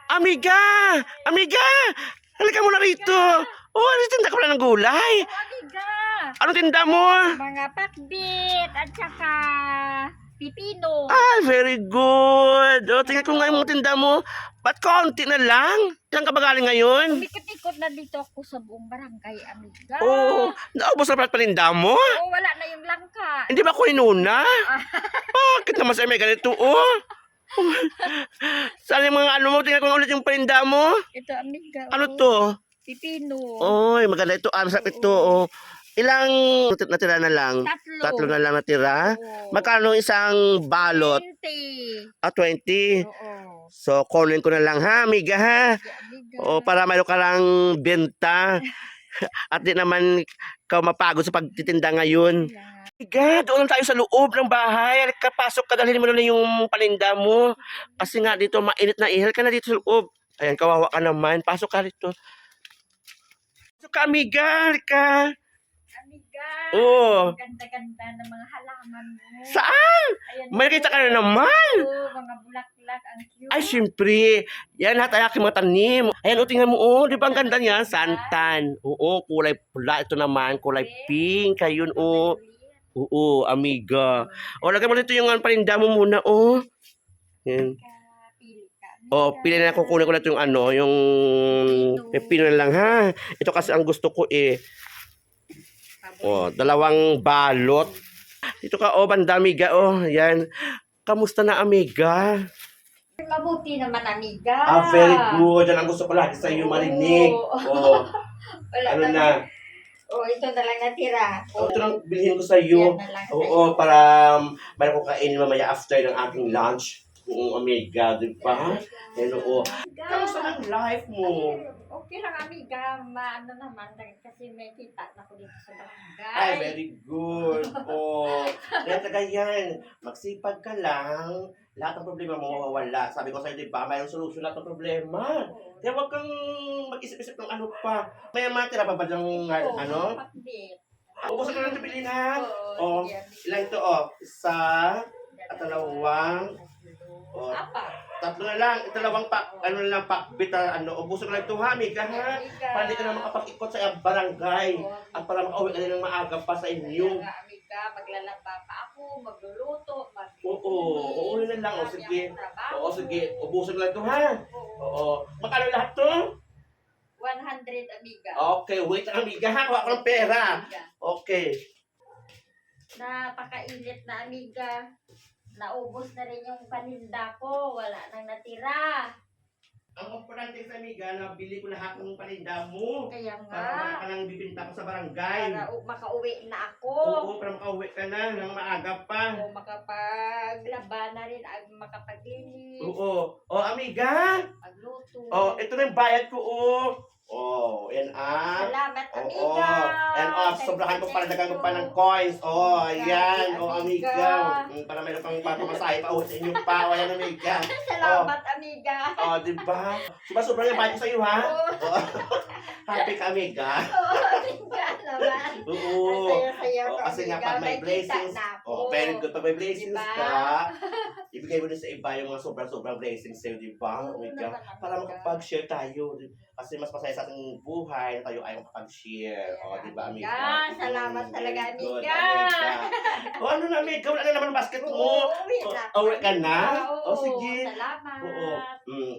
Amiga! Amiga! Halika muna rito. Oh, tinda ka pala ng gulay. Amiga, Anong tinda mo? mga pakbit at saka pipino. Ay, very good. Oh, tingnan ko nga yung mga tinda mo. Ba't konti na lang? Saan ka ba galing ngayon? Umikot-ikot na dito ako sa buong barangay, amiga. Oh, naubos na pala paninda mo? Oo, wala na yung langka. Hindi ba ako inuna? Bakit naman sa may ganito, oh? Saan yung mga ano mo? Tingnan ko nga ulit yung paninda mo. Ito, amiga. Ano oh, to? Pipino. Oy, maganda ito. Masarap ito, oh. Ilang natira na lang? Tatlo. Tatlo na lang natira? Oo. Magkano isang balot? 20. 20. Oo. So, kunin ko na lang ha, amiga ha. Amiga. O, para mayroon ka lang benta. At di naman ka mapagod sa pagtitinda ngayon. Amiga, doon lang tayo sa loob ng bahay. Halika, pasok ka, dalhin mo na yung paninda mo. Kasi nga dito, mainit na ihal ka na dito sa loob. Ayan, kawawa ka naman. Pasok ka dito. Pasok ka, amiga. Halika. Amiga. Oo. Ang ganda-ganda ng mga halaman mo. Saan? Ayan, May nakita ka na naman. Oo, mga bulaklak. Ang cute. Ay, syempre. Yan lahat ay aking mga tanim. Ayan, o, tingnan mo, oh. Di ba ang ganda niya? Santan. Oo, kulay pula. Ito naman, kulay pink. Ayun, oh. Oo, amiga. O, lagay mo dito yung paninda mo muna, oh. Yan. Pili ka. O, pili na kukunin ko na ito yung ano, yung pepino na lang, ha. Ito kasi ang gusto ko, eh. O, 2 balot. Dito ka, oh, banda, amiga, oh. Yan. Kamusta na, amiga? Mabuti naman, amiga. Very good. Yan ang gusto ko lagi sa iyo marinig. Oh, Wala ano na? Oh, ito na lang natira. Ito lang bilhin ko sa iyo. Yan na lang Oo, para mayroon ko kainin mamaya after ng aking lunch. Oo, amiga, di ba? Yan, oo. Kamusta ang life mo? Okay lang, amiga. Maano naman, kasi may kita na ko dito sa barangay. Ay, very good. Oh, kaya tagayan. Magsipag ka lang. Lahat ng problema mo mawawala. Sabi ko sa'yo, di ba? Mayroong solusyon lahat ng problema. Kaya huwag kang mag-isip-isip ng ano pa. May matira pa ba ng ano? Pakbit. Ubusan ka lang ito bilhin, ha? Oo, Oh, sige, ilan ito, oh? 1, at 2, oh, Apa? 3 na lang. 2 ano na lang, pakbit, ano, ubusan ko lang ito, ha, amiga, ha? Para hindi ka na makapag-ikot sa barangay. At para makauwi ka na ng maaga pa sa inyo. Kaya nga, amiga, maglalaba pa ako, magluluto, Oo, uuwi na lang, o sige. Trabaho. Oo, sige, ubusan ko lang ito, ha? Oo. Magkano lahat to? 100, amiga. Okay, wait lang, amiga, ha? Kuha ko ng pera. Amiga. Okay. Napakainit na, amiga. Naubos na rin yung paninda ko. Wala nang natira. Ang importante sa amiga, nabili ko lahat ng paninda mo. Kaya Para nga. wala ka nang bibinta ko sa barangay. Para makauwi na ako. Oo, para makauwi ka na ng maaga pa. O makapaglaba na rin, makapaglinis, Oo. O, amiga. magluto. O, ito na yung bayad ko, oh. O, yan Salamat, Oo. amiga. And sobrahan ko para dagan ko pa ng coins. Oh, ayan. O, amiga. Para meron pang pamasahe pa uwi sa inyo pa. O, ayan, amiga. Salamat, amiga. O, diba? Sobrang yung bayad ko sa iyo, ha? Oo. O, happy ka, amiga. Oo, amiga naman. Oo. Ang saya-saya ko, Oh, kasi nga amiga. pag may May blessings, kita na ako. oh, very good. Pag may blessings Diba? ka, ibigay mo din sa iba yung mga sobrang blessings sa'yo, di ba? Oo Amiga? naman, Para amiga. makapag-share tayo. Kasi mas masaya sa ating buhay na tayo ay makapag-share. O, di ba, amiga? Salamat talaga, Very good, amiga. O, ano na, amiga? Wala na naman ang basket mo. Oo, uwi O, na. uwi ka na? Oo, O, sige. Salamat. Oo.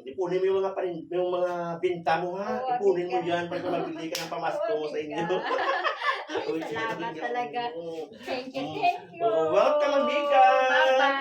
Ipunin mo yung mga yung mga binta mo, ha? Oo, Ipunin mo amiga. yan para magbili ka ng pamasko Oo, sa inyo. amiga. Uy, Salamat amiga. talaga. Oo. Thank you, thank you. Oh, welcome, amiga. Bye-bye.